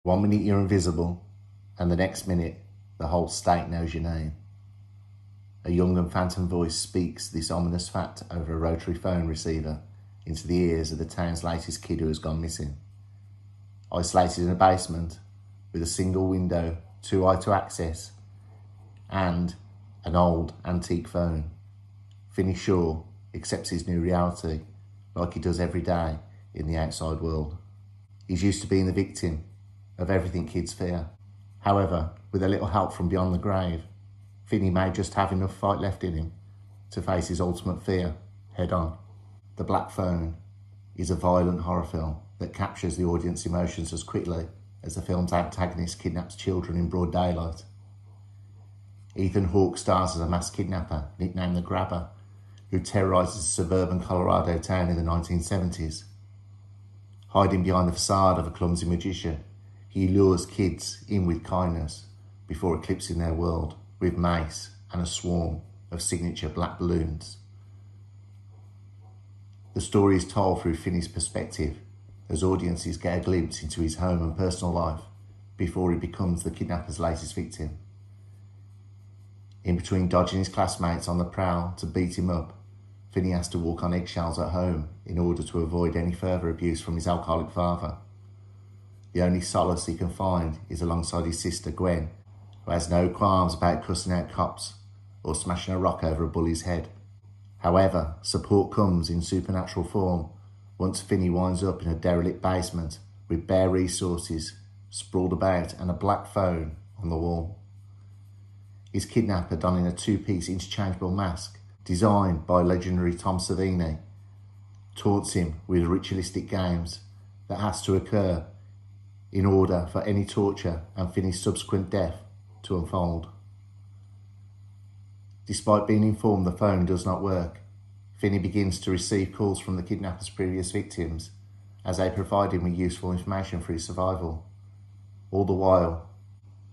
1 minute you're invisible, and the next minute the whole state knows your name. A young and phantom voice speaks this ominous fact over a rotary phone receiver into the ears of the town's latest kid who has gone missing. Isolated in a basement, with a single window too high to access, and an old antique phone, Finney Shaw accepts his new reality like he does every day in the outside world. He's used to being the victim of everything kids fear. However, with a little help from beyond the grave, Finney may just have enough fight left in him to face his ultimate fear head on. The Black Phone is a violent horror film that captures the audience emotions as quickly as the film's antagonist kidnaps children in broad daylight. Ethan Hawke stars as a mass kidnapper nicknamed the Grabber, who terrorises a suburban Colorado town in the 1970s. Hiding behind the facade of a clumsy magician, he lures kids in with kindness before eclipsing their world with mace and a swarm of signature black balloons. The story is told through Finney's perspective as audiences get a glimpse into his home and personal life before he becomes the kidnapper's latest victim. In between dodging his classmates on the prowl to beat him up, Finney has to walk on eggshells at home in order to avoid any further abuse from his alcoholic father. The only solace he can find is alongside his sister Gwen, who has no qualms about cussing out cops or smashing a rock over a bully's head. However, support comes in supernatural form once Finney winds up in a derelict basement with bare resources sprawled about and a black phone on the wall. His kidnapper, donning a two-piece interchangeable mask designed by legendary Tom Savini, taunts him with ritualistic games that has to occur in order for any torture and Finney's subsequent death to unfold. Despite being informed the phone does not work, Finney begins to receive calls from the kidnapper's previous victims as they provide him with useful information for his survival. All the while,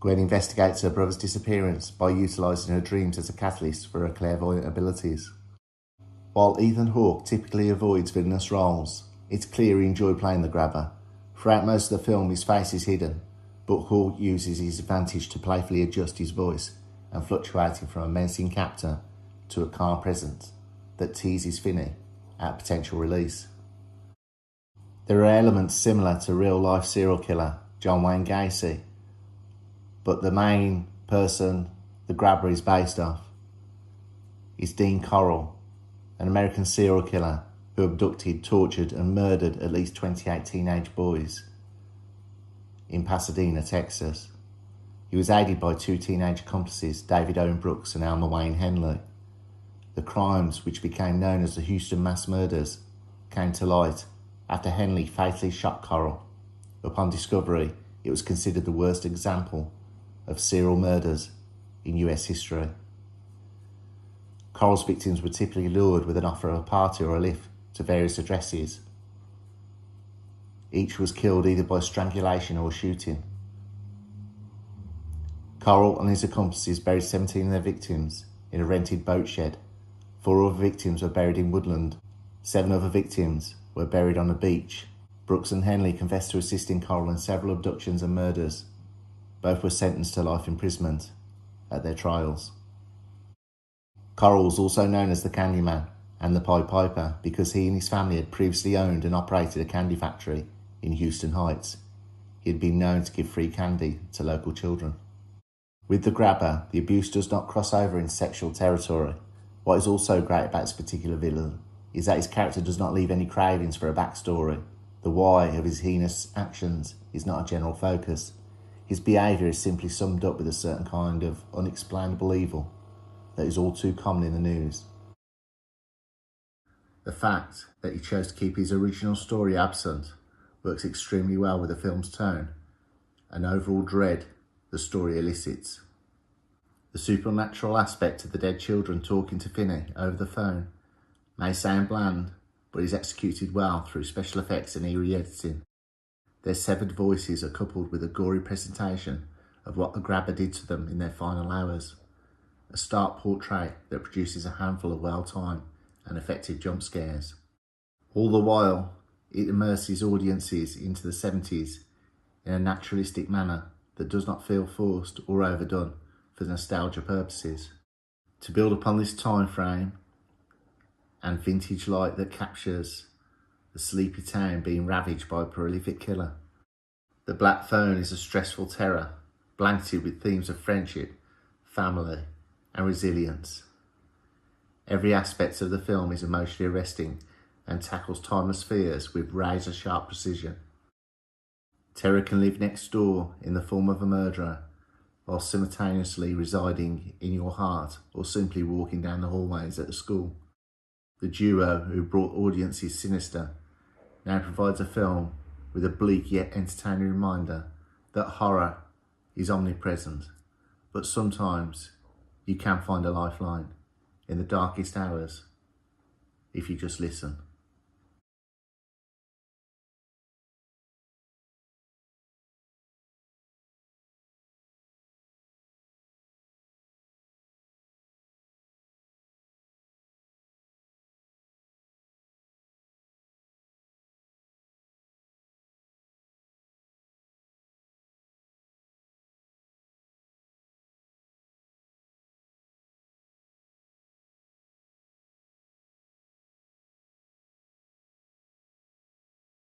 Gwen investigates her brother's disappearance by utilising her dreams as a catalyst for her clairvoyant abilities. While Ethan Hawke typically avoids villainous roles, it's clear he enjoyed playing the Grabber. Throughout most of the film, his face is hidden, but Hawke uses his advantage to playfully adjust his voice and fluctuating from a menacing captor to a calm presence that teases Finney at potential release. There are elements similar to real-life serial killer John Wayne Gacy, but the main person the Grabber is based off is Dean Corll, an American serial killer who abducted, tortured and murdered at least 28 teenage boys in Pasadena, Texas. He was aided by two teenage accomplices, David Owen Brooks and Elmer Wayne Henley. The crimes, which became known as the Houston mass murders, came to light after Henley fatally shot Corll. Upon discovery, it was considered the worst example of serial murders in US history. Corll's victims were typically lured with an offer of a party or a lift to various addresses. Each was killed either by strangulation or shooting. Corll and his accomplices buried 17 of their victims in a rented boat shed. 4 other victims were buried in woodland. 7 other victims were buried on a beach. Brooks and Henley confessed to assisting Corll in several abductions and murders. Both were sentenced to life imprisonment at their trials. Corll was also known as the Candyman and the Pied Piper because he and his family had previously owned and operated a candy factory in Houston Heights. He had been known to give free candy to local children. With the Grabber, the abuse does not cross over into sexual territory. What is also great about this particular villain is that his character does not leave any cravings for a backstory. The why of his heinous actions is not a general focus. His behaviour is simply summed up with a certain kind of unexplainable evil that is all too common in the news. The fact that he chose to keep his original story absent works extremely well with the film's tone and overall dread the story elicits. The supernatural aspect of the dead children talking to Finney over the phone may sound bland, but is executed well through special effects and eerie editing. Their severed voices are coupled with a gory presentation of what the Grabber did to them in their final hours, a stark portrait that produces a handful of well-timed and effective jump scares. All the while, it immerses audiences into the 70s in a naturalistic manner that does not feel forced or overdone for nostalgia purposes. To build upon this time frame and vintage light that captures the sleepy town being ravaged by a prolific killer. The Black Phone is a stressful terror, blanketed with themes of friendship, family, and resilience. Every aspect of the film is emotionally arresting and tackles timeless fears with razor-sharp precision. Terror can live next door in the form of a murderer, while simultaneously residing in your heart or simply walking down the hallways at the school. The duo who brought audiences sinister now provides a film with a bleak yet entertaining reminder that horror is omnipresent, but sometimes you can find a lifeline in the darkest hours if you just listen.